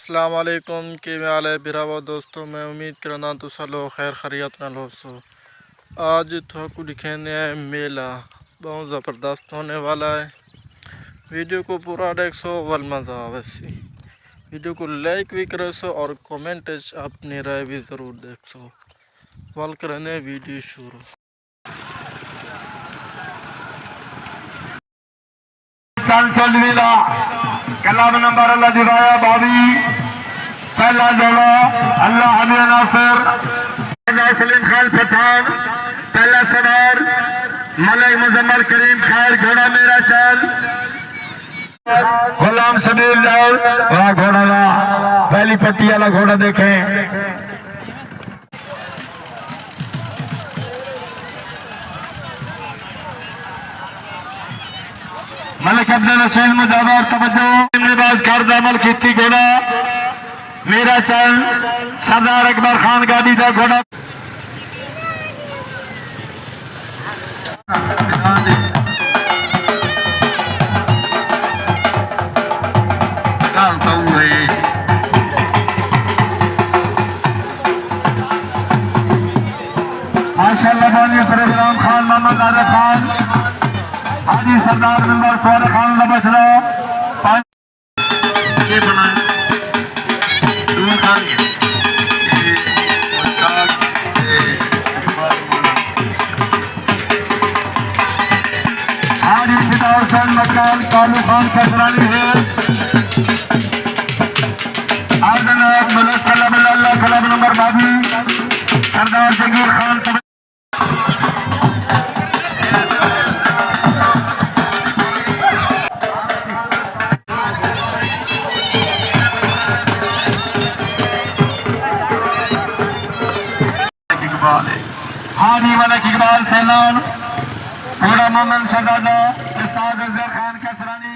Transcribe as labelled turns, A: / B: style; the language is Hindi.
A: अस्सलाम वालेकुम कि हाल है बिरावा दोस्तों। मैं उम्मीद करना तुसा लोग खैर खैरियत नाल होसो। आज थोड़ा दिखाने है मेला बहुत ज़बरदस्त होने वाला है। वीडियो को पूरा देखो वल मज़ा आवेसी। वीडियो को लाइक भी करो सो और कमेंट अपनी राय भी ज़रूर देखो। वल करने वीडियो शुरू।
B: चल मिला कलाम नंबर अल्लाह जुड़ाया भाभी पहला जोड़ा अल्लाह हमें नासिर सलीम खान पठान पहला सवार मलक मुजम्मल करीम खैर घोड़ा मेरा चल गुलाम सबीर जाओ वाह घोड़ा का पहली पट्टी वाला घोड़ा देखें। मलिक अब्दुल रसूल मुजावर तवज्जो निवाज कर अमल की घोड़ा मेरा चल सरदार अकबर खान गाड़ी का घोड़ा माशाअल्लाह बानी प्रोग्राम खान मोहम्मद आजा खान हाजी सरदार मेंबर सोरे खान का बचला ये बनाए दूर खान हाजी फिदा हुसैन मकान कालू खान कसरानी है आदनायक मलक कलब अल्लाह कलब नंबर बाबी सरदार जगीर खान हाजी मलक इकबाल सैलान घोड़ा मोहम्मद शहजादा उस्ताद अजहर खान कसरानी